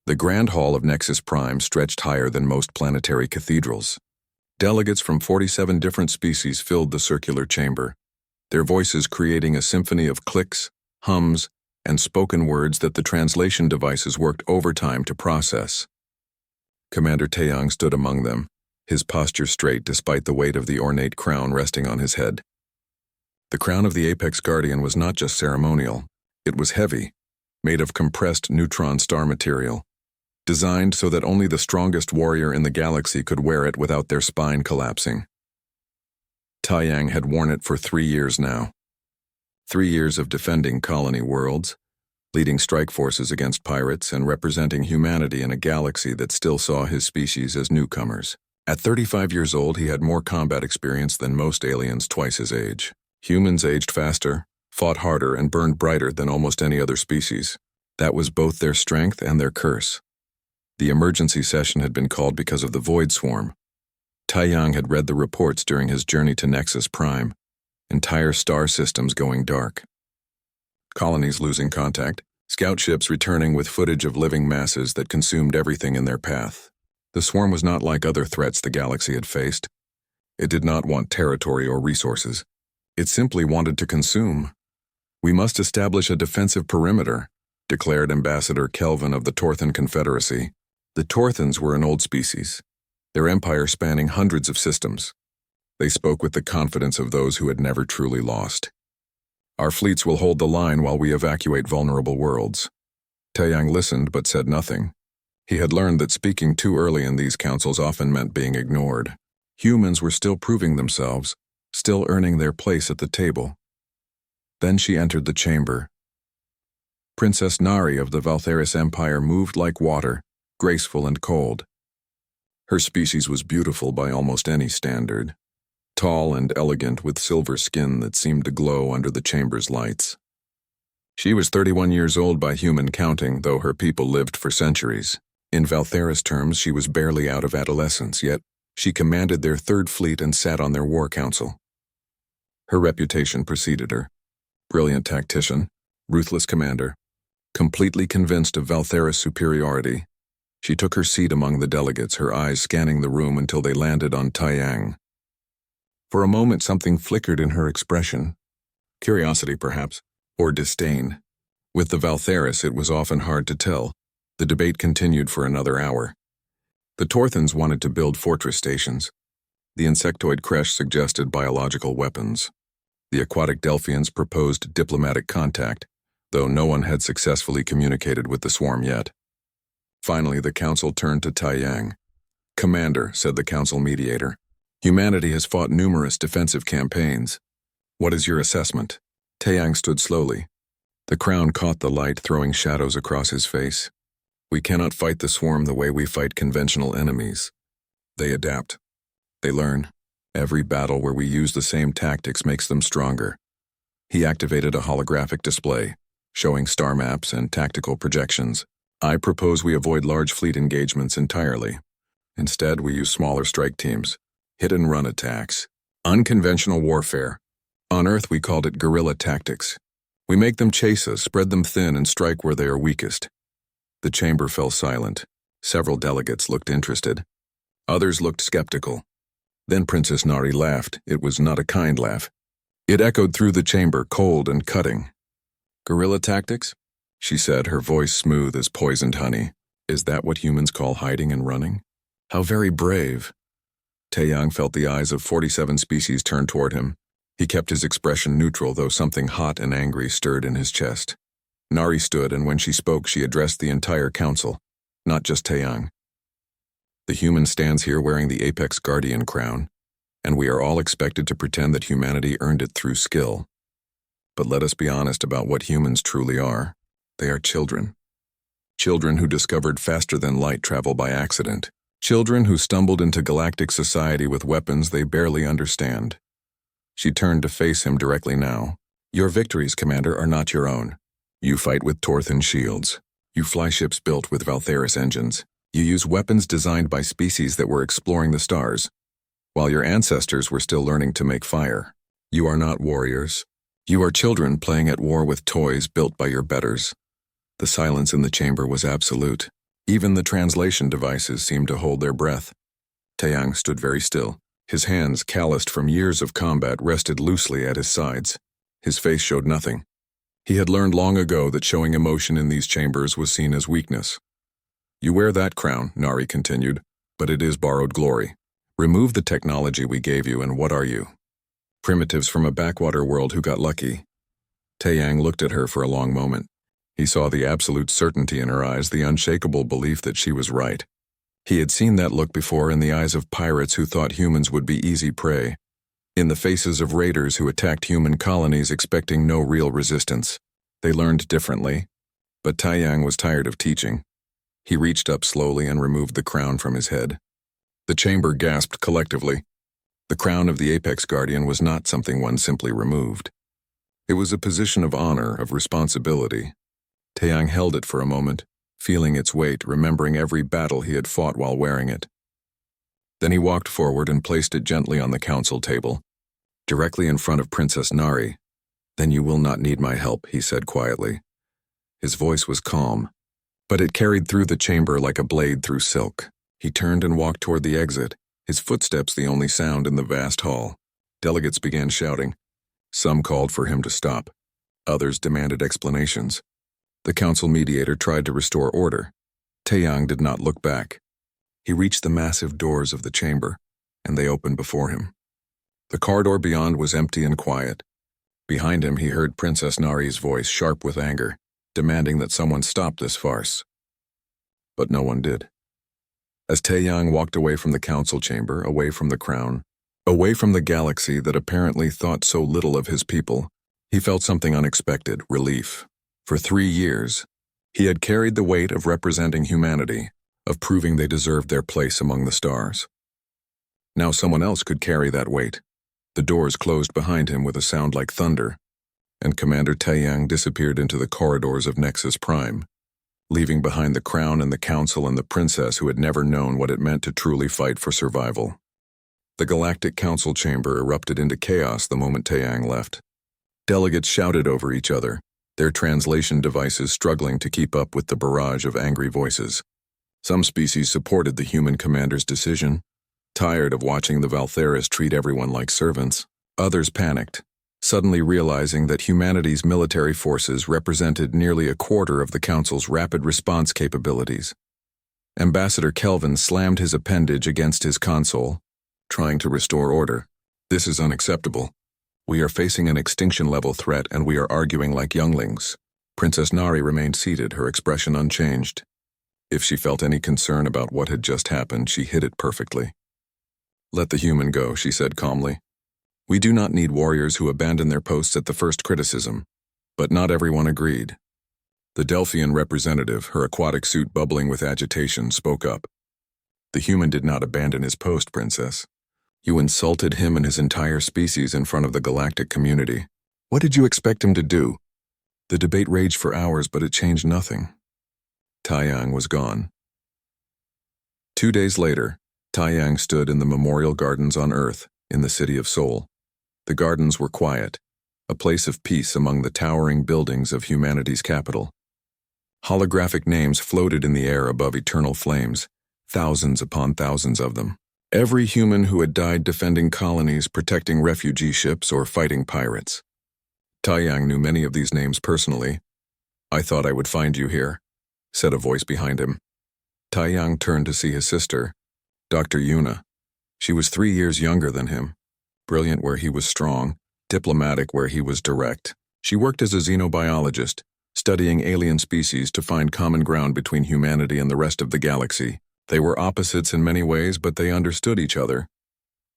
The Grand Hall of Nexus Prime stretched higher than most planetary cathedrals. Delegates from 47 different species filled the circular chamber, their voices creating a symphony of clicks, hums, and spoken words that the translation devices worked overtime to process. Commander Taeyang stood among them, his posture straight despite the weight of the ornate crown resting on his head. The crown of the Apex Guardian was not just ceremonial, it was heavy, made of compressed neutron star material, designed so that only the strongest warrior in the galaxy could wear it without their spine collapsing. Taeyang had worn it for 3 years now. 3 years of defending colony worlds, leading strike forces against pirates and representing humanity in a galaxy that still saw his species as newcomers. At 35 years old, he had more combat experience than most aliens twice his age. Humans aged faster, fought harder, and burned brighter than almost any other species. That was both their strength and their curse. The emergency session had been called because of the Void Swarm. Taeyang had read the reports during his journey to Nexus Prime. Entire star systems going dark. Colonies losing contact, scout ships returning with footage of living masses that consumed everything in their path. The swarm was not like other threats the galaxy had faced. It did not want territory or resources. It simply wanted to consume. "We must establish a defensive perimeter," declared Ambassador Kelvin of the Torthan Confederacy. The Torthans were an old species, their empire spanning hundreds of systems. They spoke with the confidence of those who had never truly lost. "Our fleets will hold the line while we evacuate vulnerable worlds." Taeyang listened but said nothing. He had learned that speaking too early in these councils often meant being ignored. Humans were still proving themselves, still earning their place at the table. Then she entered the chamber. Princess Nari of the Valtheris Empire moved like water, graceful and cold. Her species was beautiful by almost any standard, tall and elegant with silver skin that seemed to glow under the chamber's lights. She was 31 years old by human counting, though her people lived for centuries. In Valtheris terms, she was barely out of adolescence, yet she commanded their third fleet and sat on their war council. Her reputation preceded her. Brilliant tactician, ruthless commander, completely convinced of Valtheris' superiority. She took her seat among the delegates, her eyes scanning the room until they landed on Taeyang. For a moment something flickered in her expression. Curiosity, perhaps, or disdain. With the Valtheris, it was often hard to tell. The debate continued for another hour. The Torthans wanted to build fortress stations. The insectoid creche suggested biological weapons. The aquatic Delphians proposed diplomatic contact, though no one had successfully communicated with the swarm yet. Finally, the council turned to Taeyang. "Commander," said the council mediator, "humanity has fought numerous defensive campaigns. What is your assessment?" Taeyang stood slowly. The crown caught the light, throwing shadows across his face. "We cannot fight the swarm the way we fight conventional enemies. They adapt. They learn. Every battle where we use the same tactics makes them stronger." He activated a holographic display, showing star maps and tactical projections. "I propose we avoid large fleet engagements entirely. Instead, we use smaller strike teams, hit-and-run attacks, unconventional warfare. On Earth, we called it guerrilla tactics. We make them chase us, spread them thin, and strike where they are weakest." The chamber fell silent. Several delegates looked interested. Others looked skeptical. Then Princess Nari laughed. It was not a kind laugh. It echoed through the chamber, cold and cutting. "Guerrilla tactics?" she said, her voice smooth as poisoned honey. "Is that what humans call hiding and running? How very brave." Taeyang felt the eyes of 47 species turn toward him. He kept his expression neutral, though something hot and angry stirred in his chest. Nari stood, and when she spoke, she addressed the entire council, not just Taeyang. "The human stands here wearing the Apex Guardian crown, and we are all expected to pretend that humanity earned it through skill. But let us be honest about what humans truly are. They are children. Children who discovered faster than light travel by accident. Children who stumbled into galactic society with weapons they barely understand." She turned to face him directly now. "Your victories, Commander, are not your own. You fight with Torthan shields. You fly ships built with Valtheris engines. You use weapons designed by species that were exploring the stars, while your ancestors were still learning to make fire. You are not warriors. You are children playing at war with toys built by your betters." The silence in the chamber was absolute. Even the translation devices seemed to hold their breath. Taeyang stood very still. His hands, calloused from years of combat, rested loosely at his sides. His face showed nothing. He had learned long ago that showing emotion in these chambers was seen as weakness. "You wear that crown," Nari continued, "but it is borrowed glory. Remove the technology we gave you and what are you? Primitives from a backwater world who got lucky." Taeyang looked at her for a long moment. He saw the absolute certainty in her eyes, the unshakable belief that she was right. He had seen that look before in the eyes of pirates who thought humans would be easy prey, in the faces of raiders who attacked human colonies expecting no real resistance. They learned differently, but Taeyang was tired of teaching. He reached up slowly and removed the crown from his head. The chamber gasped collectively. The crown of the Apex Guardian was not something one simply removed. It was a position of honor, of responsibility. Taeyang held it for a moment, feeling its weight, remembering every battle he had fought while wearing it. Then he walked forward and placed it gently on the council table, directly in front of Princess Nari. "Then you will not need my help," he said quietly. His voice was calm, but it carried through the chamber like a blade through silk. He turned and walked toward the exit, his footsteps the only sound in the vast hall. Delegates began shouting. Some called for him to stop. Others demanded explanations. The council mediator tried to restore order. Taeyang did not look back. He reached the massive doors of the chamber, and they opened before him. The corridor beyond was empty and quiet. Behind him he heard Princess Nari's voice, sharp with anger, demanding that someone stop this farce. But no one did. As Taeyang walked away from the council chamber, away from the crown, away from the galaxy that apparently thought so little of his people, he felt something unexpected, relief. For 3 years, he had carried the weight of representing humanity, of proving they deserved their place among the stars. Now someone else could carry that weight. The doors closed behind him with a sound like thunder, and Commander Taeyang disappeared into the corridors of Nexus Prime, leaving behind the crown and the council and the princess who had never known what it meant to truly fight for survival. The Galactic Council chamber erupted into chaos the moment Taeyang left. Delegates shouted over each other, their translation devices struggling to keep up with the barrage of angry voices. Some species supported the human commander's decision, tired of watching the Valtheris treat everyone like servants. Others panicked, suddenly realizing that humanity's military forces represented nearly a quarter of the Council's rapid response capabilities. Ambassador Kelvin slammed his appendage against his console, trying to restore order. "This is unacceptable. We are facing an extinction-level threat and we are arguing like younglings." Princess Nari remained seated, her expression unchanged. If she felt any concern about what had just happened, she hid it perfectly. "Let the human go," she said calmly. "We do not need warriors who abandon their posts at the first criticism." But not everyone agreed. The Delphian representative, her aquatic suit bubbling with agitation, spoke up. "The human did not abandon his post, Princess. You insulted him and his entire species in front of the galactic community. What did you expect him to do?" The debate raged for hours, but it changed nothing. Taeyang was gone. 2 days later, Taeyang stood in the memorial gardens on Earth, in the city of Seoul. The gardens were quiet, a place of peace among the towering buildings of humanity's capital. Holographic names floated in the air above eternal flames, thousands upon thousands of them. Every human who had died defending colonies, protecting refugee ships, or fighting pirates. Taeyang knew many of these names personally. "I thought I would find you here," said a voice behind him. Taeyang turned to see his sister, Dr. Yuna. She was 3 years younger than him, brilliant where he was strong, diplomatic where he was direct. She worked as a xenobiologist, studying alien species to find common ground between humanity and the rest of the galaxy. They were opposites in many ways, but they understood each other.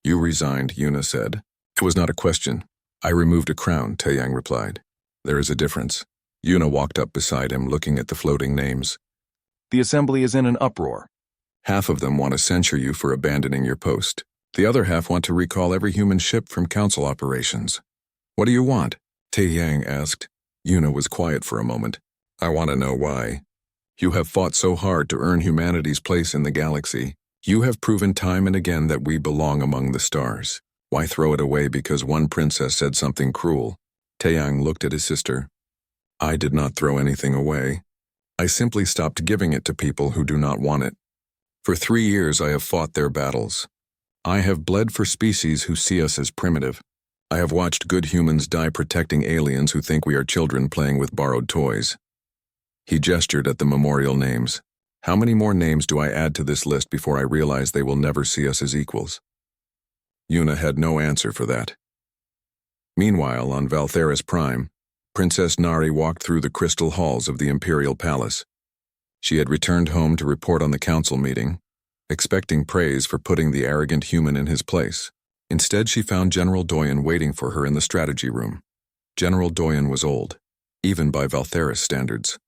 "You resigned," Yuna said. "It was not a question. I removed a crown," Taeyang replied. "There is a difference." Yuna walked up beside him, looking at the floating names. "The assembly is in an uproar. Half of them want to censure you for abandoning your post. The other half want to recall every human ship from council operations. What do you want?" Taeyang asked. Yuna was quiet for a moment. "I want to know why. You have fought so hard to earn humanity's place in the galaxy. You have proven time and again that we belong among the stars. Why throw it away because one princess said something cruel?" Taeyang looked at his sister. "I did not throw anything away. I simply stopped giving it to people who do not want it. For 3 years I have fought their battles. I have bled for species who see us as primitive. I have watched good humans die protecting aliens who think we are children playing with borrowed toys. He gestured at the memorial names. How many more names do I add to this list before I realize they will never see us as equals? Yuna had no answer for that. Meanwhile, on Valtheris Prime, Princess Nari walked through the crystal halls of the Imperial Palace. She had returned home to report on the council meeting, expecting praise for putting the arrogant human in his place. Instead, she found General Doyen waiting for her in the strategy room. General Doyen was old, even by Valtheris standards.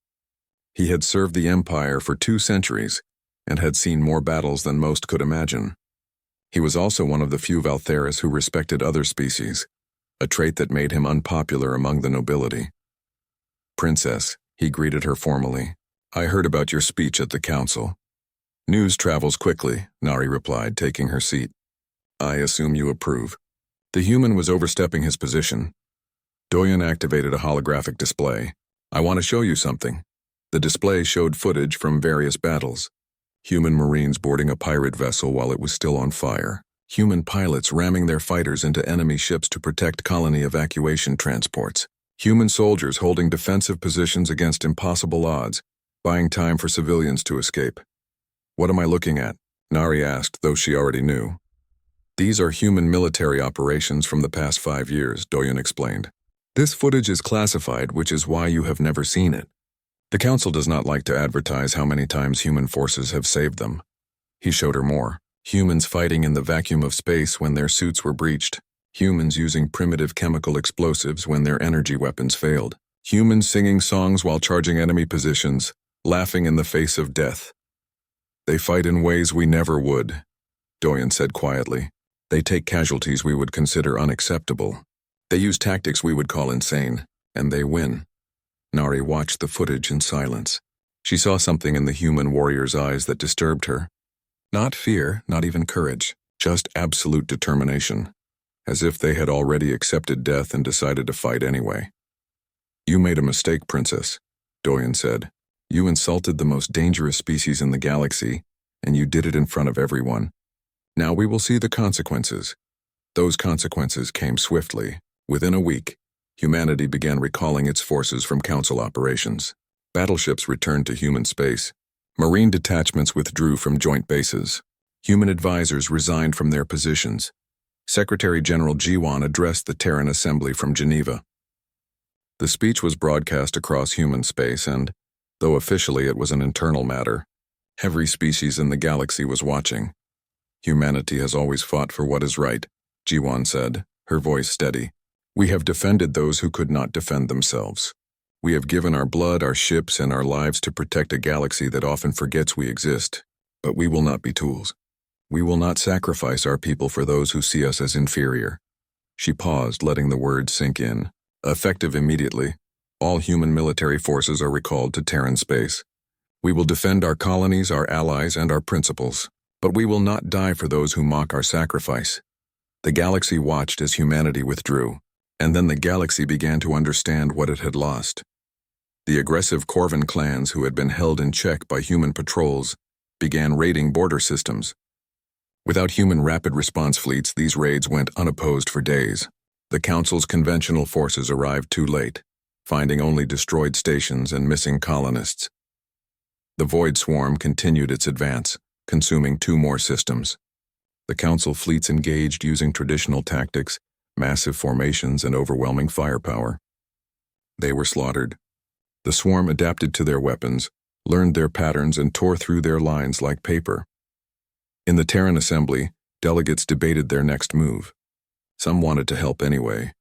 He had served the Empire for 2 centuries and had seen more battles than most could imagine. He was also one of the few Valtheris who respected other species, a trait that made him unpopular among the nobility. Princess, he greeted her formally. I heard about your speech at the council. News travels quickly, Nari replied, taking her seat. I assume you approve. The human was overstepping his position. Doyen activated a holographic display. I want to show you something. The display showed footage from various battles. Human Marines boarding a pirate vessel while it was still on fire. Human pilots ramming their fighters into enemy ships to protect colony evacuation transports. Human soldiers holding defensive positions against impossible odds, buying time for civilians to escape. What am I looking at? Nari asked, though she already knew. These are human military operations from the past 5 years, Doyen explained. This footage is classified, which is why you have never seen it. The council does not like to advertise how many times human forces have saved them. He showed her more. Humans fighting in the vacuum of space when their suits were breached. Humans using primitive chemical explosives when their energy weapons failed. Humans singing songs while charging enemy positions, laughing in the face of death. They fight in ways we never would, Doyen said quietly. They take casualties we would consider unacceptable. They use tactics we would call insane, and they win. Nari watched the footage in silence. She saw something in the human warrior's eyes that disturbed her. Not fear, not even courage, just absolute determination, as if they had already accepted death and decided to fight anyway. You made a mistake, Princess, Doyen said. You insulted the most dangerous species in the galaxy, and you did it in front of everyone. Now we will see the consequences. Those consequences came swiftly. Within a week, humanity began recalling its forces from council operations. Battleships returned to human space. Marine detachments withdrew from joint bases. Human advisors resigned from their positions. Secretary General Jiwan addressed the Terran Assembly from Geneva. The speech was broadcast across human space and, though officially it was an internal matter, every species in the galaxy was watching. Humanity has always fought for what is right, Jiwan said, her voice steady. We have defended those who could not defend themselves. We have given our blood, our ships, and our lives to protect a galaxy that often forgets we exist. But we will not be tools. We will not sacrifice our people for those who see us as inferior. She paused, letting the words sink in. Effective immediately, all human military forces are recalled to Terran space. We will defend our colonies, our allies, and our principles. But we will not die for those who mock our sacrifice. The galaxy watched as humanity withdrew, and then the galaxy began to understand what it had lost. The aggressive Corvan clans who had been held in check by human patrols began raiding border systems. Without human rapid response fleets, these raids went unopposed for days. The Council's conventional forces arrived too late, finding only destroyed stations and missing colonists. The Void Swarm continued its advance, consuming 2 more systems. The Council fleets engaged using traditional tactics, massive formations, and overwhelming firepower. They were slaughtered. The swarm adapted to their weapons, learned their patterns, and tore through their lines like paper. In the Terran Assembly, delegates debated their next move. Some wanted to help anyway,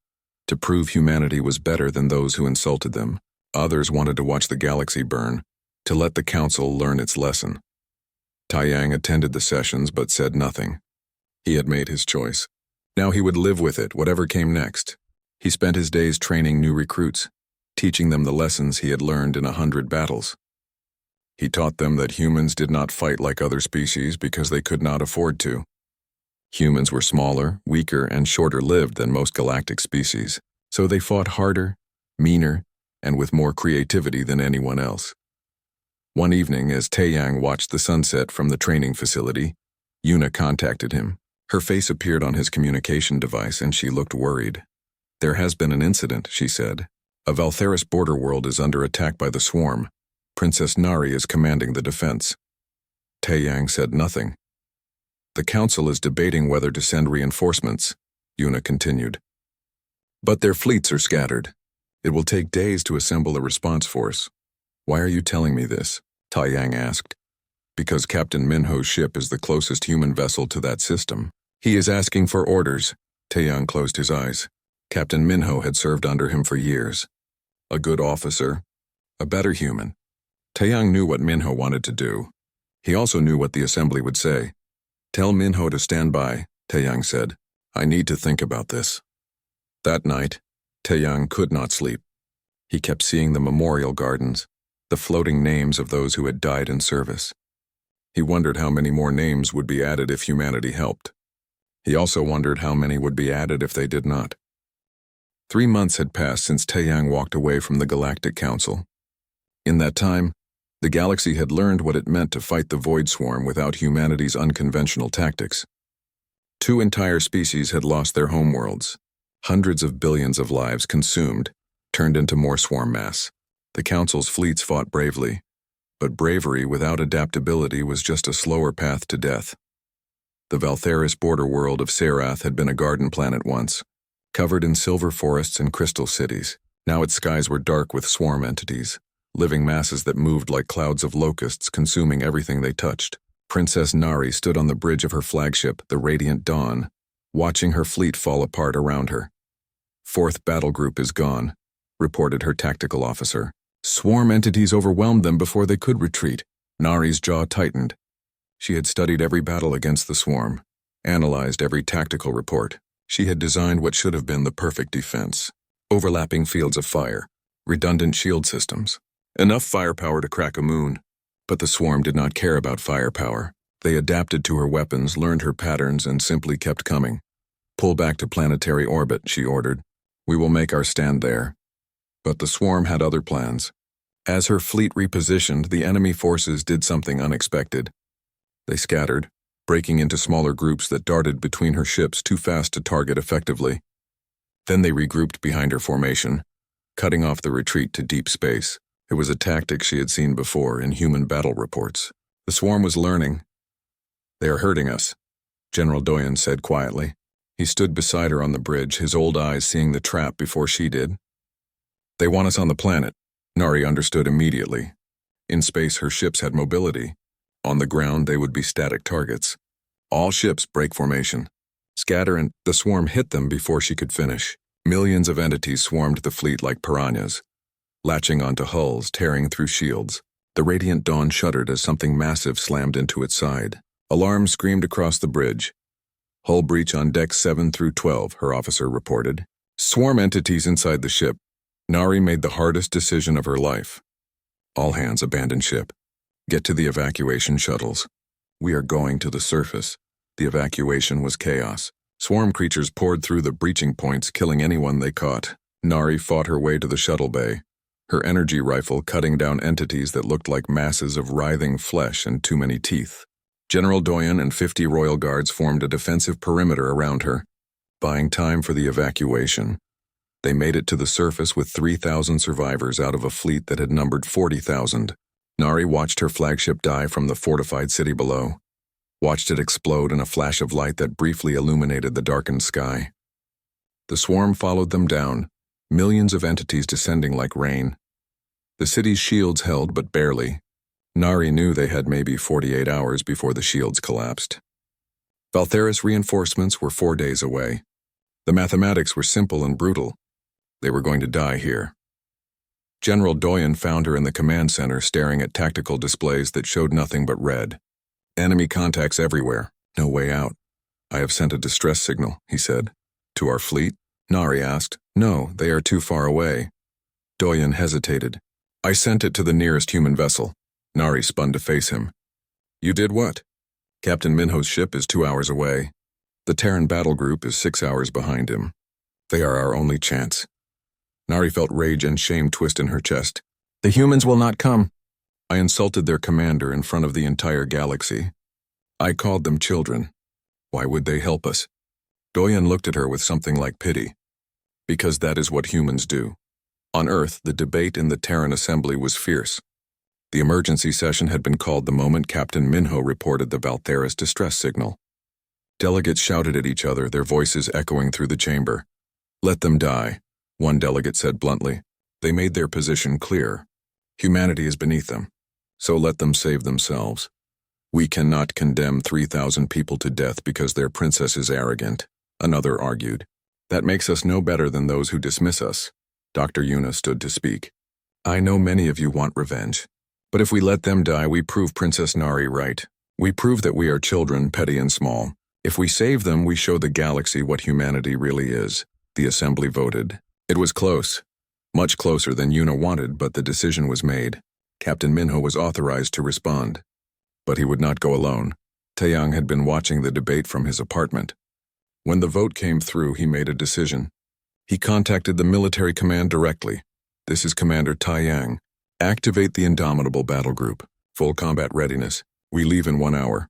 to prove humanity was better than those who insulted them. Others wanted to watch the galaxy burn, to let the Council learn its lesson. Taiyang attended the sessions but said nothing. He had made his choice. Now he would live with it, whatever came next. He spent his days training new recruits, teaching them the lessons he had learned in 100 battles. He taught them that humans did not fight like other species because they could not afford to. Humans were smaller, weaker, and shorter-lived than most galactic species, so they fought harder, meaner, and with more creativity than anyone else. One evening, as Taeyang watched the sunset from the training facility, Yuna contacted him. Her face appeared on his communication device and she looked worried. "There has been an incident," she said. "A Valtheris border world is under attack by the swarm. Princess Nari is commanding the defense." Taeyang said nothing. "The council is debating whether to send reinforcements," Yuna continued. "But their fleets are scattered. It will take days to assemble a response force." "Why are you telling me this?" Taeyang asked. "Because Captain Minho's ship is the closest human vessel to that system. He is asking for orders." Taeyang closed his eyes. Captain Minho had served under him for years. A good officer, a better human. Taeyang knew what Minho wanted to do. He also knew what the assembly would say. "Tell Minho to stand by," Taeyang said. "I need to think about this." That night, Taeyang could not sleep. He kept seeing the memorial gardens, the floating names of those who had died in service. He wondered how many more names would be added if humanity helped. He also wondered how many would be added if they did not. 3 months had passed since Taeyang walked away from the Galactic Council. In that time, the galaxy had learned what it meant to fight the Void Swarm without humanity's unconventional tactics. 2 entire species had lost their homeworlds. Hundreds of billions of lives consumed, turned into more swarm mass. The Council's fleets fought bravely, but bravery without adaptability was just a slower path to death. The Valtheris border world of Serath had been a garden planet once, covered in silver forests and crystal cities. Now its skies were dark with swarm entities, living masses that moved like clouds of locusts, consuming everything they touched. Princess Nari stood on the bridge of her flagship, the Radiant Dawn, watching her fleet fall apart around her. "4th battle group is gone," reported her tactical officer. "Swarm entities overwhelmed them before they could retreat." Nari's jaw tightened. She had studied every battle against the swarm, analyzed every tactical report. She had designed what should have been the perfect defense. Overlapping fields of fire, redundant shield systems, enough firepower to crack a moon. But the swarm did not care about firepower. They adapted to her weapons, learned her patterns, and simply kept coming. "Pull back to planetary orbit," she ordered. "We will make our stand there." But the swarm had other plans. As her fleet repositioned, the enemy forces did something unexpected. They scattered, breaking into smaller groups that darted between her ships too fast to target effectively. Then they regrouped behind her formation, cutting off the retreat to deep space. It was a tactic she had seen before in human battle reports. The swarm was learning. "They are hurting us," General Doyen said quietly. He stood beside her on the bridge, his old eyes seeing the trap before she did. "They want us on the planet." Nari understood immediately. In space, her ships had mobility. On the ground, they would be static targets. All ships break formation, scatter, and the swarm hit them before she could finish. Millions of entities swarmed the fleet like piranhas, latching onto hulls, tearing through shields. The Radiant Dawn shuddered as something massive slammed into its side. Alarms screamed across the bridge. "Hull breach on decks 7 through 12, her officer reported. Swarm entities inside the ship. Nari made the hardest decision of her life. "All hands abandon ship. Get to the evacuation shuttles. We are going to the surface." The evacuation was chaos. Swarm creatures poured through the breaching points, killing anyone they caught. Nari fought her way to the shuttle bay, her energy rifle cutting down entities that looked like masses of writhing flesh and too many teeth. General Doyen and 50 royal guards formed a defensive perimeter around her, buying time for the evacuation. They made it to the surface with 3,000 survivors out of a fleet that had numbered 40,000. Nari watched her flagship die from the fortified city below, watched it explode in a flash of light that briefly illuminated the darkened sky. The swarm followed them down, millions of entities descending like rain. The city's shields held, but barely. Nari knew they had maybe 48 hours before the shields collapsed. Valtheris reinforcements were 4 days away. The mathematics were simple and brutal. They were going to die here. General Doyen found her in the command center staring at tactical displays that showed nothing but red. "Enemy contacts everywhere. No way out." "I have sent a distress signal," he said. "To our fleet?" Nari asked. "No, they are too far away." Doyen hesitated. "I sent it to the nearest human vessel." Nari spun to face him. "You did what?" "Captain Minho's ship is 2 hours away. The Terran battle group is 6 hours behind him. They are our only chance." Nari felt rage and shame twist in her chest. "The humans will not come." I insulted their commander in front of the entire galaxy. I called them children. Why would they help us? Doyen looked at her with something like pity. Because that is what humans do. On Earth, the debate in the Terran Assembly was fierce. The emergency session had been called the moment Captain Minho reported the Valtheris distress signal. Delegates shouted at each other, their voices echoing through the chamber. Let them die, one delegate said bluntly. They made their position clear. Humanity is beneath them, so let them save themselves. We cannot condemn 3,000 people to death because their princess is arrogant, another argued. That makes us no better than those who dismiss us. Dr. Yuna stood to speak. I know many of you want revenge, but if we let them die, we prove Princess Nari right. We prove that we are children, petty and small. If we save them, we show the galaxy what humanity really is. The assembly voted. It was close. Much closer than Yuna wanted, but the decision was made. Captain Minho was authorized to respond. But he would not go alone. Taeyang had been watching the debate from his apartment. When the vote came through, he made a decision. He contacted the military command directly. This is Commander Taeyang. Activate the Indomitable Battle Group. Full combat readiness. We leave in 1 hour.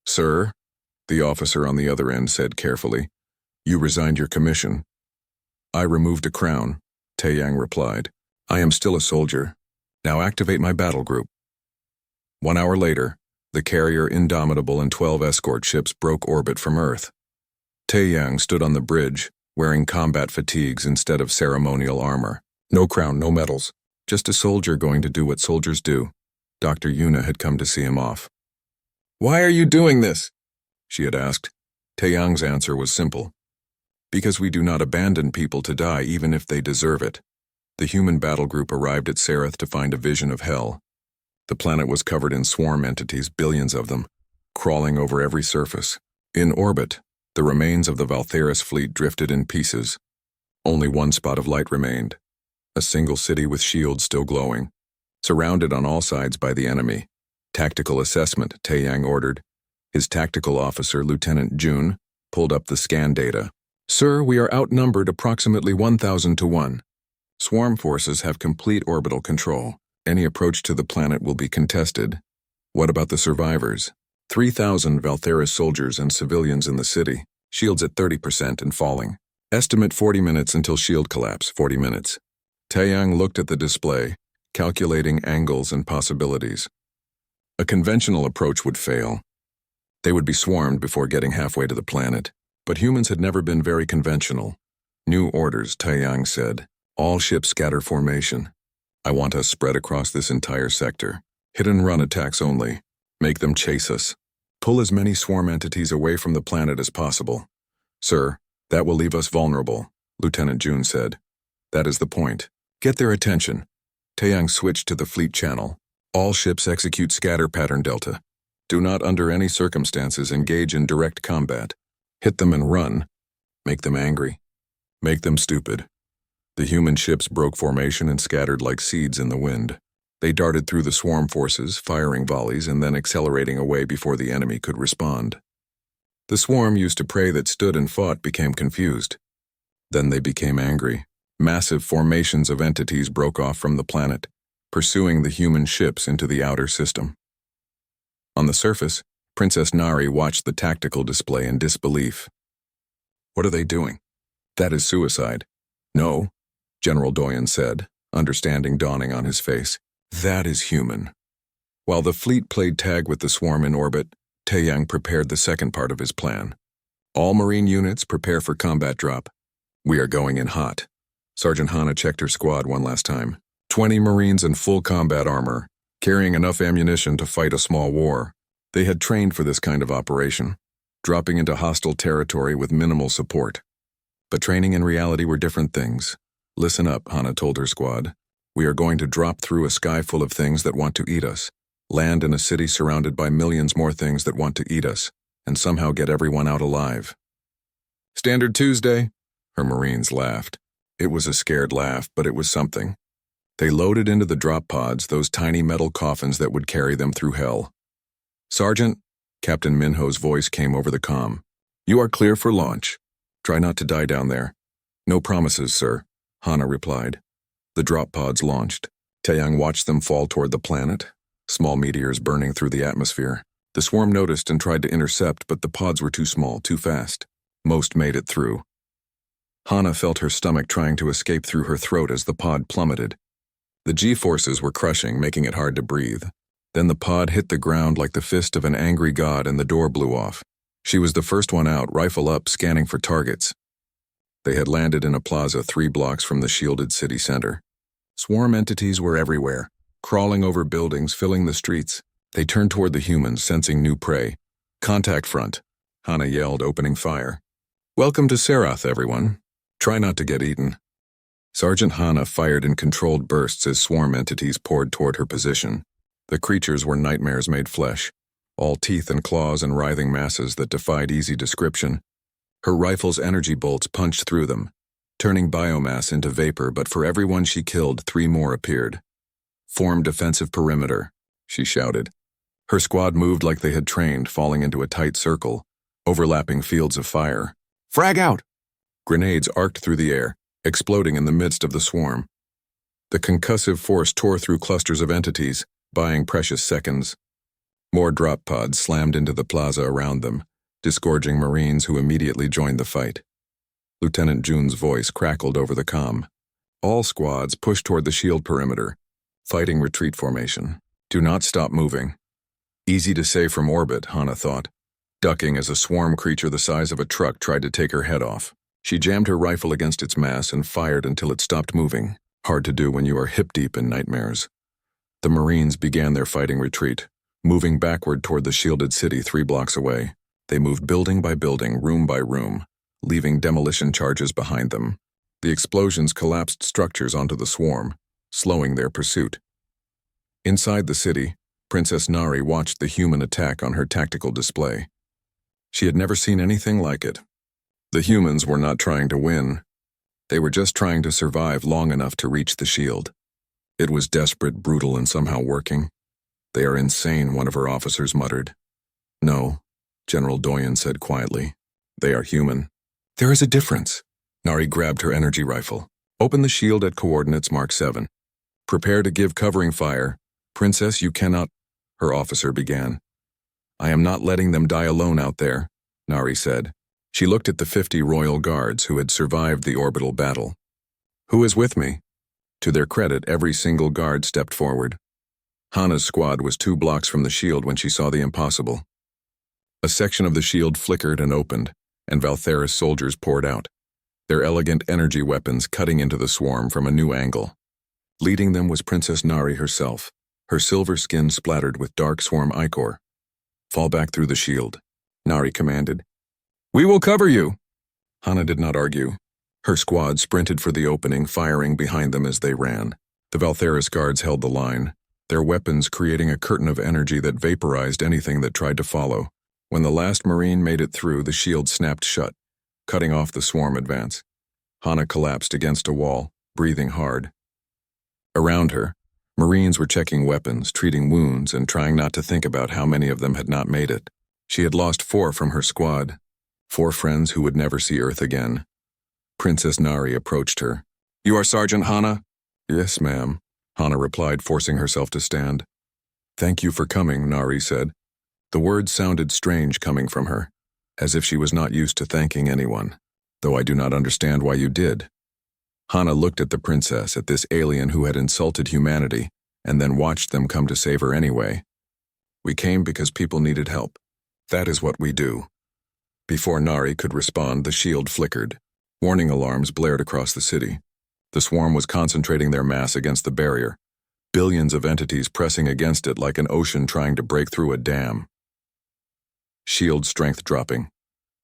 Sir, the officer on the other end said carefully, you resigned your commission. I removed a crown, Taeyang replied. I am still a soldier. Now activate my battle group. 1 hour later, the carrier Indomitable and 12 escort ships broke orbit from Earth. Taeyang stood on the bridge, wearing combat fatigues instead of ceremonial armor. No crown, no medals. Just a soldier going to do what soldiers do. Dr. Yuna had come to see him off. Why are you doing this? She had asked. Taeyang's answer was simple. Because we do not abandon people to die even if they deserve it. The human battle group arrived at Sereth to find a vision of hell. The planet was covered in swarm entities, billions of them, crawling over every surface. In orbit, the remains of the Valtheris fleet drifted in pieces. Only one spot of light remained. A single city with shields still glowing. Surrounded on all sides by the enemy. Tactical assessment, Taeyang ordered. His tactical officer, Lieutenant Jun, pulled up the scan data. Sir, we are outnumbered approximately 1,000 to 1. Swarm forces have complete orbital control. Any approach to the planet will be contested. What about the survivors? 3,000 Valtheris soldiers and civilians in the city. Shields at 30% and falling. Estimate 40 minutes until shield collapse, 40 minutes. Taeyang looked at the display, calculating angles and possibilities. A conventional approach would fail. They would be swarmed before getting halfway to the planet. But humans had never been very conventional. New orders, Taeyang said. All ships scatter formation. I want us spread across this entire sector. Hit-and-run attacks only. Make them chase us. Pull as many swarm entities away from the planet as possible. Sir, that will leave us vulnerable, Lieutenant Jun said. That is the point. Get their attention. Taeyang switched to the fleet channel. All ships execute scatter pattern delta. Do not under any circumstances engage in direct combat. Hit them and run. Make them angry. Make them stupid. The human ships broke formation and scattered like seeds in the wind. They darted through the swarm forces, firing volleys and then accelerating away before the enemy could respond. The swarm used to prey that stood and fought became confused. Then they became angry. Massive formations of entities broke off from the planet, pursuing the human ships into the outer system. On the surface, Princess Nari watched the tactical display in disbelief. What are they doing? That is suicide. No, General Doyen said, understanding dawning on his face. That is human. While the fleet played tag with the swarm in orbit, Taeyang prepared the second part of his plan. All Marine units prepare for combat drop. We are going in hot. Sergeant Hana checked her squad one last time. 20 Marines in full combat armor, carrying enough ammunition to fight a small war. They had trained for this kind of operation, dropping into hostile territory with minimal support. But training and reality were different things. Listen up, Hana told her squad. We are going to drop through a sky full of things that want to eat us, land in a city surrounded by millions more things that want to eat us, and somehow get everyone out alive. Standard Tuesday? Her Marines laughed. It was a scared laugh, but it was something. They loaded into the drop pods those tiny metal coffins that would carry them through hell. Sergeant, Captain Minho's voice came over the comm. You are clear for launch. Try not to die down there. No promises, sir, Hana replied. The drop pods launched. Taeyang watched them fall toward the planet. small meteors burning through the atmosphere. The swarm noticed and tried to intercept, but the pods were too small, too fast. Most made it through. Hana felt her stomach trying to escape through her throat as the pod plummeted. The G-forces were crushing, making it hard to breathe. Then the pod hit the ground like the fist of an angry god and the door blew off. She was the first one out, rifle up, scanning for targets. They had landed in a plaza 3 blocks from the shielded city center. Swarm entities were everywhere, crawling over buildings, filling the streets. They turned toward the humans, sensing new prey. "Contact front," Hana yelled, opening fire. "Welcome to Serath, everyone. Try not to get eaten." Sergeant Hana fired in controlled bursts as swarm entities poured toward her position. The creatures were nightmares made flesh, all teeth and claws and writhing masses that defied easy description. Her rifle's energy bolts punched through them, turning biomass into vapor, but for every one she killed, 3 more appeared. "Form defensive perimeter," she shouted. Her squad moved like they had trained, falling into a tight circle, overlapping fields of fire. "Frag out!" Grenades arced through the air, exploding in the midst of the swarm. The concussive force tore through clusters of entities, buying precious seconds. More drop pods slammed into the plaza around them, disgorging Marines who immediately joined the fight. Lieutenant June's voice crackled over the comm. "All squads push toward the shield perimeter. Fighting retreat formation. Do not stop moving." Easy to say from orbit, Hana thought, ducking as a swarm creature the size of a truck tried to take her head off. She jammed her rifle against its mass and fired until it stopped moving. Hard to do when you are hip-deep in nightmares. The Marines began their fighting retreat, moving backward toward the shielded city 3 blocks away. They moved building by building, room by room, leaving demolition charges behind them. The explosions collapsed structures onto the swarm, slowing their pursuit. Inside the city, Princess Nari watched the human attack on her tactical display. She had never seen anything like it. The humans were not trying to win. They were just trying to survive long enough to reach the shield. It was desperate, brutal, and somehow working. "They are insane," one of her officers muttered. "No," General Doyen said quietly. "They are human." "There is a difference." Nari grabbed her energy rifle. "Open the shield at coordinates Mark 7. Prepare to give covering fire. Princess, you cannot—" her officer began. "I am not letting them die alone out there," Nari said. She looked at the 50 royal guards who had survived the orbital battle. "Who is with me?" To their credit, every single guard stepped forward. Hana's squad was 2 blocks from the shield when she saw the impossible. A section of the shield flickered and opened, and Valtheris soldiers poured out, their elegant energy weapons cutting into the swarm from a new angle. Leading them was Princess Nari herself, her silver skin splattered with dark swarm ichor. "Fall back through the shield," Nari commanded. "We will cover you." Hana did not argue. Her squad sprinted for the opening, firing behind them as they ran. The Valtheris guards held the line, their weapons creating a curtain of energy that vaporized anything that tried to follow. When the last Marine made it through, the shield snapped shut, cutting off the swarm advance. Hana collapsed against a wall, breathing hard. Around her, Marines were checking weapons, treating wounds, and trying not to think about how many of them had not made it. She had lost 4 from her squad, 4 friends who would never see Earth again. Princess Nari approached her. "You are Sergeant Hana?" "Yes, ma'am," Hana replied, forcing herself to stand. "Thank you for coming," Nari said. The words sounded strange coming from her, as if she was not used to thanking anyone. "Though I do not understand why you did." Hana looked at the princess, at this alien who had insulted humanity, and then watched them come to save her anyway. "We came because people needed help. That is what we do." Before Nari could respond, the shield flickered. Warning alarms blared across the city. The swarm was concentrating their mass against the barrier, billions of entities pressing against it like an ocean trying to break through a dam. Shield strength dropping.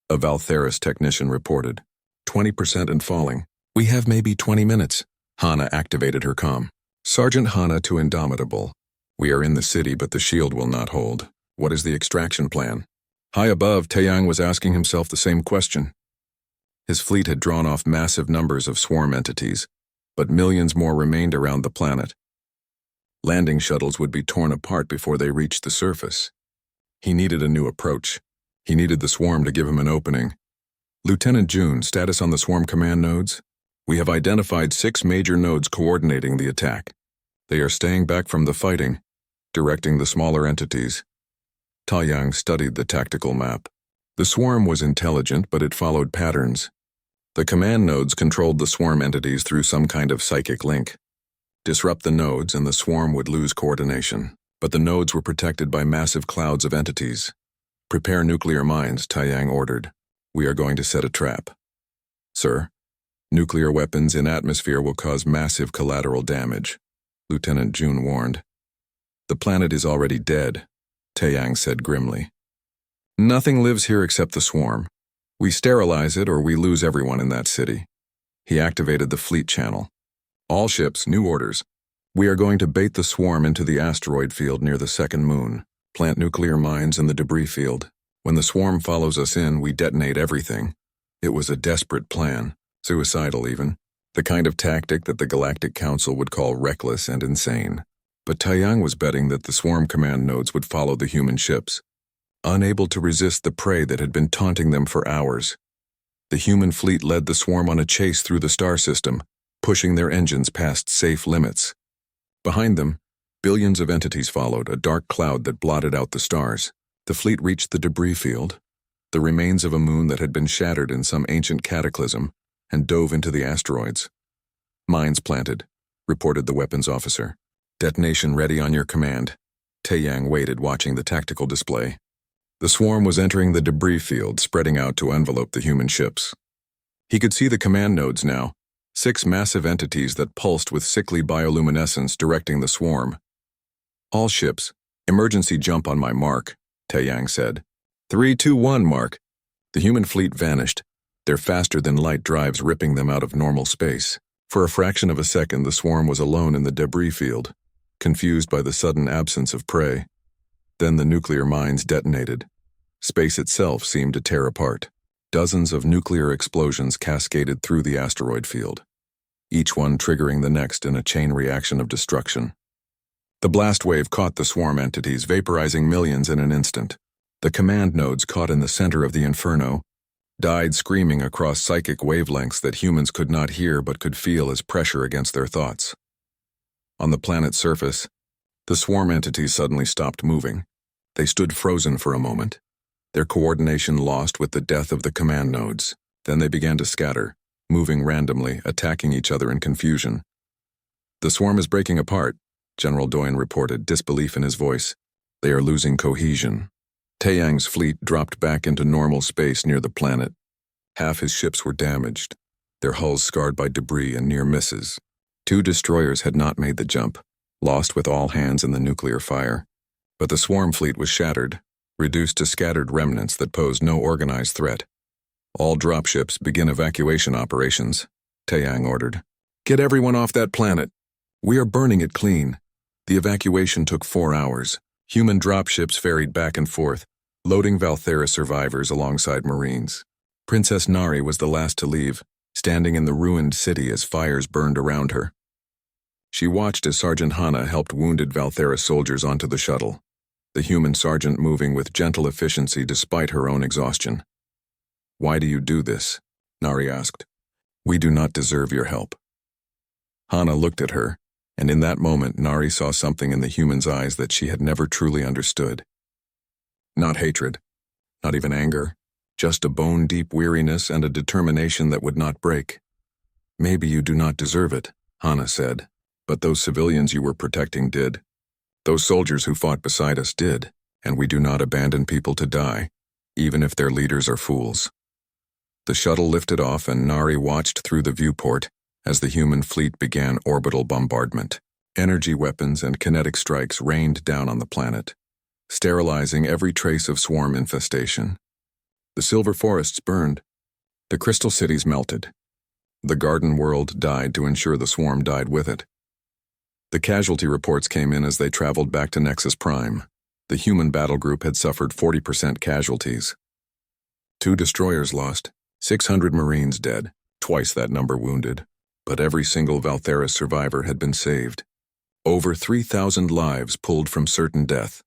A Valtheris technician reported. 20% and falling. "We have maybe 20 minutes. Hana activated her comm. "Sergeant Hana to Indomitable. We are in the city, but the shield will not hold. What is the extraction plan?" High above, Taeyang was asking himself the same question. His fleet had drawn off massive numbers of swarm entities, but millions more remained around the planet. Landing shuttles would be torn apart before they reached the surface. He needed a new approach. He needed the swarm to give him an opening. "Lieutenant June, status on the swarm command nodes? We have identified 6 major nodes coordinating the attack. They are staying back from the fighting. directing the smaller entities. Taiyang studied the tactical map. The swarm was intelligent, but it followed patterns. The command nodes controlled the swarm entities through some kind of psychic link. Disrupt the nodes and the swarm would lose coordination. But the nodes were protected by massive clouds of entities. Prepare nuclear mines, Taiyang ordered. We are going to set a trap. Sir, nuclear weapons in atmosphere will cause massive collateral damage, Lieutenant Jun warned. The planet is already dead, Taiyang said grimly. Nothing lives here except the swarm. We sterilize it or we lose everyone in that city. He activated the fleet channel. All ships, new orders. We are going to bait the swarm into the asteroid field near the second moon, plant nuclear mines in the debris field. When the swarm follows us in, we detonate everything. It was a desperate plan, suicidal even, the kind of tactic that the Galactic Council would call reckless and insane. But Taiyang was betting that the swarm command nodes would follow the human ships, unable to resist the prey that had been taunting them for hours. The human fleet led the swarm on a chase through the star system, pushing their engines past safe limits. Behind them, billions of entities followed, a dark cloud that blotted out the stars. The fleet reached the debris field, the remains of a moon that had been shattered in some ancient cataclysm, and dove into the asteroids. Mines planted, reported the weapons officer. Detonation ready on your command. Taiyang waited, watching the tactical display. The swarm was entering the debris field, spreading out to envelope the human ships. He could see the command nodes now, 6 massive entities that pulsed with sickly bioluminescence directing the swarm. All ships, emergency jump on my mark, Taiyang said. 3, 2, 1, mark. The human fleet vanished, their faster-than-light drives ripping them out of normal space. For a fraction of a second, the swarm was alone in the debris field, confused by the sudden absence of prey. Then the nuclear mines detonated. Space itself seemed to tear apart. Dozens of nuclear explosions cascaded through the asteroid field, each one triggering the next in a chain reaction of destruction. The blast wave caught the swarm entities, vaporizing millions in an instant. The command nodes, caught in the center of the inferno, died screaming across psychic wavelengths that humans could not hear but could feel as pressure against their thoughts. On the planet's surface, the swarm entities suddenly stopped moving. They stood frozen for a moment, their coordination lost with the death of the command nodes. Then they began to scatter, moving randomly, attacking each other in confusion. The swarm is breaking apart, General Doyen reported, disbelief in his voice. They are losing cohesion. Taiyang's fleet dropped back into normal space near the planet. Half his ships were damaged, their hulls scarred by debris and near misses. 2 destroyers had not made the jump, lost with all hands in the nuclear fire. But the swarm fleet was shattered, reduced to scattered remnants that posed no organized threat. All dropships begin evacuation operations, Taiyang ordered. Get everyone off that planet. We are burning it clean. The evacuation took 4 hours. Human dropships ferried back and forth, loading Valthera survivors alongside Marines. Princess Nari was the last to leave, standing in the ruined city as fires burned around her. She watched as Sergeant Hana helped wounded Valthera soldiers onto the shuttle, the human sergeant moving with gentle efficiency despite her own exhaustion. Why do you do this? Nari asked. We do not deserve your help. Hana looked at her, and in that moment Nari saw something in the human's eyes that she had never truly understood. Not hatred, not even anger, just a bone-deep weariness and a determination that would not break. Maybe you do not deserve it, Hana said, but those civilians you were protecting did. Those soldiers who fought beside us did, and we do not abandon people to die, even if their leaders are fools. The shuttle lifted off and Nari watched through the viewport as the human fleet began orbital bombardment. Energy weapons and kinetic strikes rained down on the planet, sterilizing every trace of swarm infestation. The silver forests burned. The crystal cities melted. The garden world died to ensure the swarm died with it. The casualty reports came in as they traveled back to Nexus Prime. The human battle group had suffered 40% casualties. 2 destroyers lost, 600 Marines dead, twice that number wounded. But every single Valthera survivor had been saved. Over 3,000 lives pulled from certain death.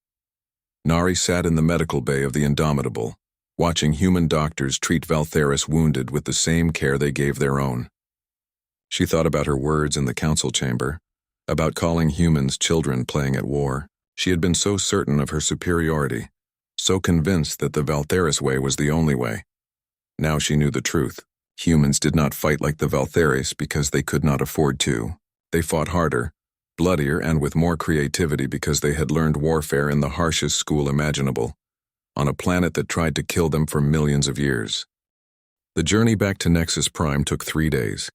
Nari sat in the medical bay of the Indomitable, watching human doctors treat Valtheris wounded with the same care they gave their own. She thought about her words in the council chamber, about calling humans children playing at war, She had been so certain of her superiority, so convinced that the Valtheris way was the only way. Now she knew the truth. Humans did not fight like the Valtheris because they could not afford to. They fought harder, bloodier, and with more creativity because they had learned warfare in the harshest school imaginable, on a planet that tried to kill them for millions of years. The journey back to Nexus Prime took 3 days.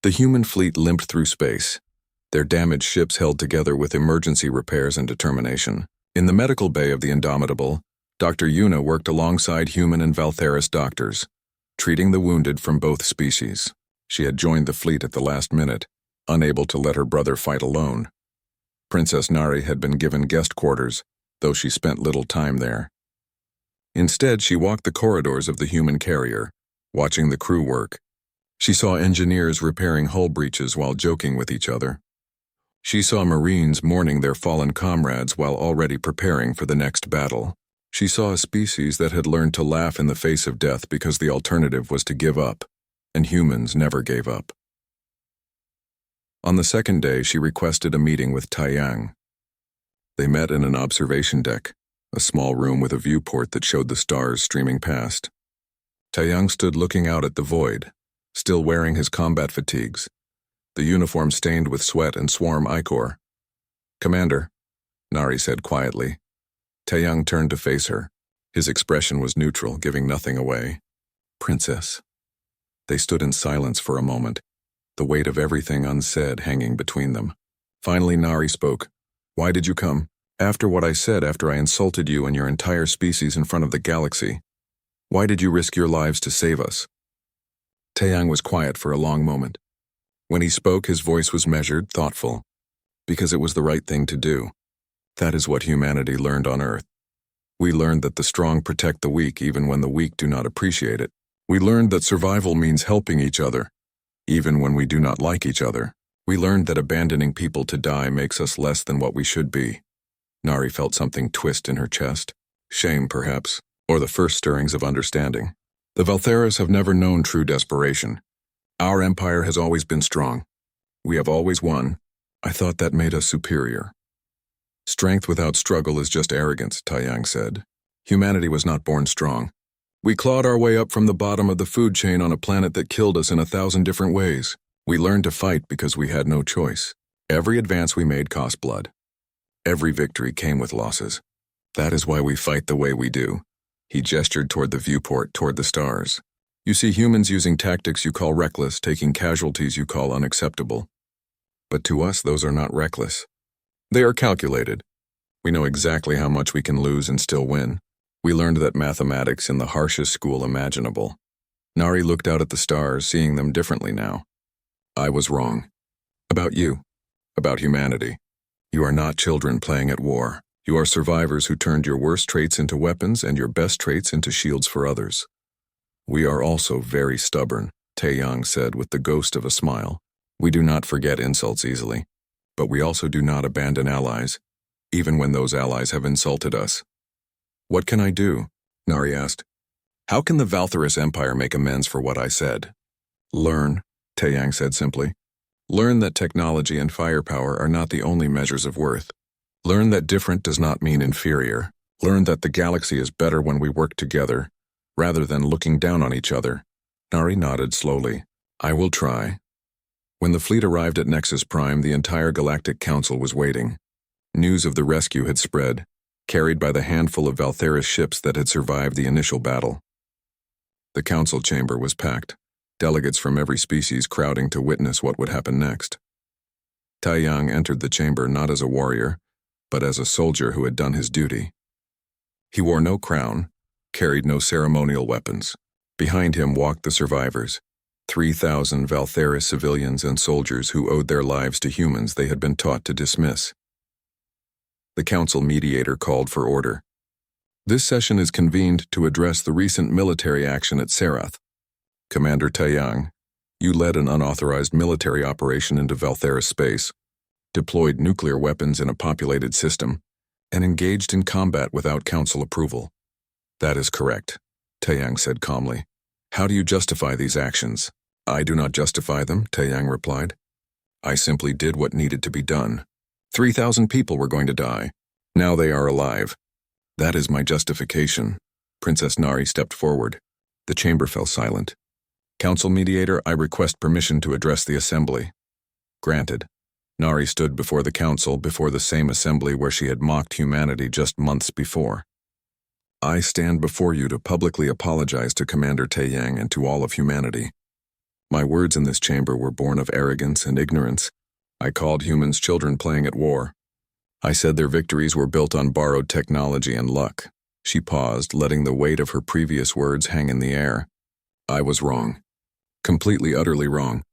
The human fleet limped through space, their damaged ships held together with emergency repairs and determination. In the medical bay of the Indomitable, Dr. Yuna worked alongside human and Valtheris doctors, treating the wounded from both species. She had joined the fleet at the last minute, unable to let her brother fight alone. Princess Nari had been given guest quarters, though she spent little time there. Instead, she walked the corridors of the human carrier, watching the crew work. She saw engineers repairing hull breaches while joking with each other. She saw Marines mourning their fallen comrades while already preparing for the next battle. She saw a species that had learned to laugh in the face of death because the alternative was to give up, and humans never gave up. On the second day, she requested a meeting with Taiyang. They met in an observation deck, a small room with a viewport that showed the stars streaming past. Taiyang stood looking out at the void, still wearing his combat fatigues, the uniform stained with sweat and swarm ichor. "Commander," Nari said quietly. Taiyang turned to face her. His expression was neutral, giving nothing away. "Princess." They stood in silence for a moment, the weight of everything unsaid hanging between them. Finally, Nari spoke. "Why did you come? After what I said, after I insulted you and your entire species in front of the galaxy. Why did you risk your lives to save us?" Taiyang was quiet for a long moment. When he spoke, his voice was measured, thoughtful. Because it was the right thing to do. That is what humanity learned on Earth. We learned that the strong protect the weak even when the weak do not appreciate it. We learned that survival means helping each other, even when we do not like each other. We learned that abandoning people to die makes us less than what we should be. Nari felt something twist in her chest. Shame, perhaps, or the first stirrings of understanding. The Valtheris have never known true desperation. Our empire has always been strong. We have always won. I thought that made us superior. Strength without struggle is just arrogance, Taiyang said. Humanity was not born strong. We clawed our way up from the bottom of the food chain on a planet that killed us in 1,000 different ways. We learned to fight because we had no choice. Every advance we made cost blood. Every victory came with losses. That is why we fight the way we do. He gestured toward the viewport, toward the stars. You see humans using tactics you call reckless, taking casualties you call unacceptable. But to us, those are not reckless. They are calculated. We know exactly how much we can lose and still win. We learned that mathematics in the harshest school imaginable. Nari looked out at the stars, seeing them differently now. I was wrong. About you. About humanity. You are not children playing at war. You are survivors who turned your worst traits into weapons and your best traits into shields for others. We are also very stubborn, Taiyang said with the ghost of a smile. We do not forget insults easily, but we also do not abandon allies, even when those allies have insulted us. What can I do? Nari asked. How can the Valtheris Empire make amends for what I said? Learn, Taiyang said simply. Learn that technology and firepower are not the only measures of worth. Learn that different does not mean inferior. Learn that the galaxy is better when we work together, rather than looking down on each other. Nari nodded slowly. I will try. When the fleet arrived at Nexus Prime, the entire Galactic Council was waiting. News of the rescue had spread, carried by the handful of Valtheris ships that had survived the initial battle. The council chamber was packed, delegates from every species crowding to witness what would happen next. Taiyang entered the chamber not as a warrior, but as a soldier who had done his duty. He wore no crown, carried no ceremonial weapons. Behind him walked the survivors, 3,000 Valtheris civilians and soldiers who owed their lives to humans they had been taught to dismiss. The council mediator called for order. This session is convened to address the recent military action at Serath. Commander Taiyang, you led an unauthorized military operation into Valtheris space, deployed nuclear weapons in a populated system, and engaged in combat without council approval. That is correct, Taiyang said calmly. How do you justify these actions? I do not justify them, Taiyang replied. I simply did what needed to be done. 3,000 people were going to die. Now they are alive. That is my justification. Princess Nari stepped forward. The chamber fell silent. Council mediator, I request permission to address the assembly. Granted. Nari stood before the council, before the same assembly where she had mocked humanity just months before. I stand before you to publicly apologize to Commander Taeyang and to all of humanity. My words in this chamber were born of arrogance and ignorance. I called humans children playing at war. I said their victories were built on borrowed technology and luck. She paused, letting the weight of her previous words hang in the air. I was wrong. Completely, utterly wrong.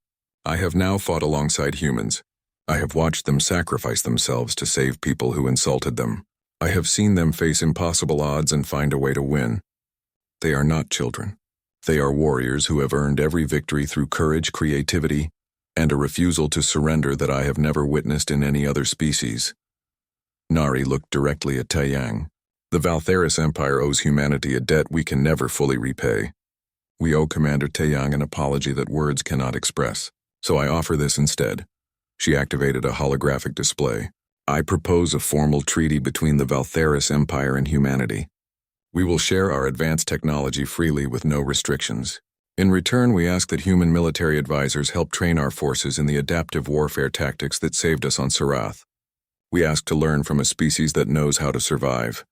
I have now fought alongside humans. I have watched them sacrifice themselves to save people who insulted them. I have seen them face impossible odds and find a way to win. They are not children. They are warriors who have earned every victory through courage, creativity, and a refusal to surrender that I have never witnessed in any other species. Nari looked directly at Taeyang. The Valtheris Empire owes humanity a debt we can never fully repay. We owe Commander Taeyang an apology that words cannot express, so I offer this instead. She activated a holographic display. I propose a formal treaty between the Valtheris Empire and humanity. We will share our advanced technology freely with no restrictions. In return, we ask that human military advisors help train our forces in the adaptive warfare tactics that saved us on Sarath. We ask to learn from a species that knows how to survive.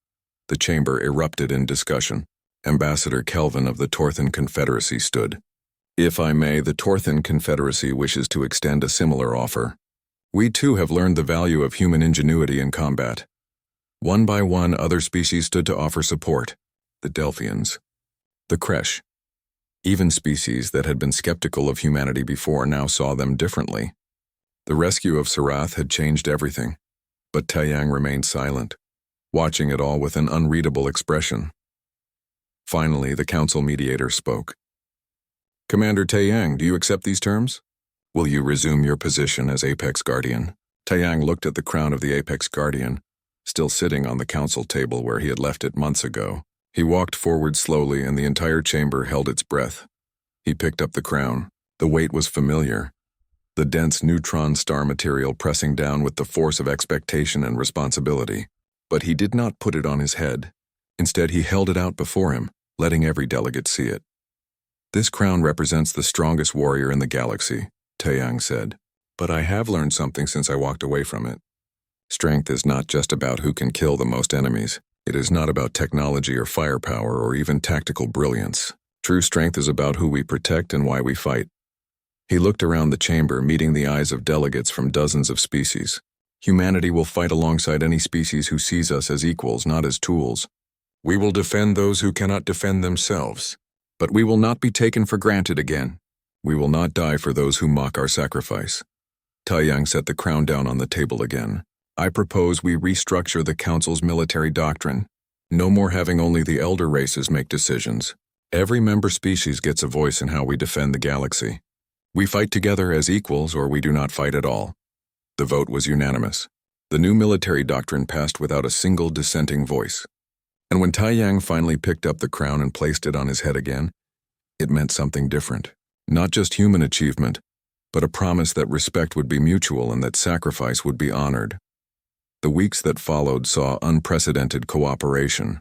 The chamber erupted in discussion. Ambassador Kelvin of the Torthan Confederacy stood. If I may, the Torthan Confederacy wishes to extend a similar offer. We too have learned the value of human ingenuity in combat. One by one, other species stood to offer support. The Delphians. The Kresh. Even species that had been skeptical of humanity before now saw them differently. The rescue of Sarath had changed everything. But Taeyang remained silent, watching it all with an unreadable expression. Finally, the council mediator spoke. Commander Taeyang, do you accept these terms? Will you resume your position as Apex Guardian? Taeyang looked at the crown of the Apex Guardian, still sitting on the council table where he had left it months ago. He walked forward slowly and the entire chamber held its breath. He picked up the crown. The weight was familiar. The dense neutron star material pressing down with the force of expectation and responsibility. But he did not put it on his head. Instead, he held it out before him, letting every delegate see it. This crown represents the strongest warrior in the galaxy, Taeyang said. But I have learned something since I walked away from it. Strength is not just about who can kill the most enemies. It is not about technology or firepower or even tactical brilliance. True strength is about who we protect and why we fight. He looked around the chamber, meeting the eyes of delegates from dozens of species. Humanity will fight alongside any species who sees us as equals, not as tools. We will defend those who cannot defend themselves. But we will not be taken for granted again. We will not die for those who mock our sacrifice. Taeyang set the crown down on the table again. I propose we restructure the Council's military doctrine. No more having only the elder races make decisions. Every member species gets a voice in how we defend the galaxy. We fight together as equals or we do not fight at all. The vote was unanimous. The new military doctrine passed without a single dissenting voice. And when Taeyang finally picked up the crown and placed it on his head again, it meant something different. Not just human achievement, but a promise that respect would be mutual and that sacrifice would be honored. The weeks that followed saw unprecedented cooperation.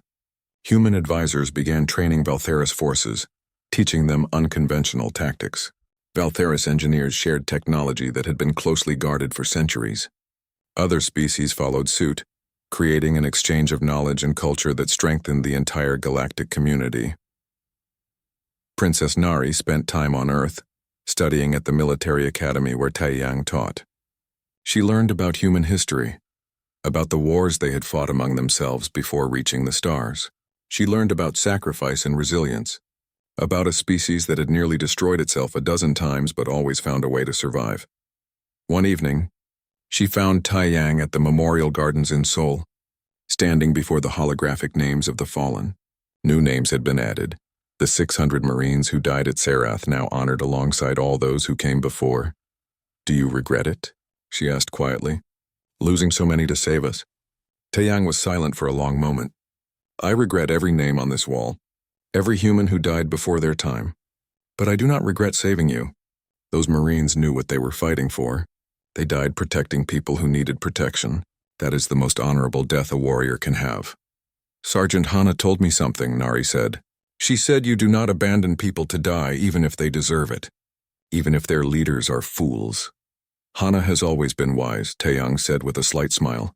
Human advisors began training Valtheris forces, teaching them unconventional tactics. Valtheris engineers shared technology that had been closely guarded for centuries. Other species followed suit, creating an exchange of knowledge and culture that strengthened the entire galactic community. Princess Nari spent time on Earth, studying at the military academy where Taeyang taught. She learned about human history, about the wars they had fought among themselves before reaching the stars. She learned about sacrifice and resilience, about a species that had nearly destroyed itself a dozen times but always found a way to survive. One evening, she found Taeyang at the Memorial Gardens in Seoul, standing before the holographic names of the fallen. New names had been added. The 600 Marines who died at Sarath now honored alongside all those who came before. Do you regret it? She asked quietly. Losing so many to save us. Taeyang was silent for a long moment. I regret every name on this wall, every human who died before their time. But I do not regret saving you. Those Marines knew what they were fighting for. They died protecting people who needed protection. That is the most honorable death a warrior can have. Sergeant Hana told me something, Nari said. She said you do not abandon people to die even if they deserve it, even if their leaders are fools. Hana has always been wise, Taeyang said with a slight smile.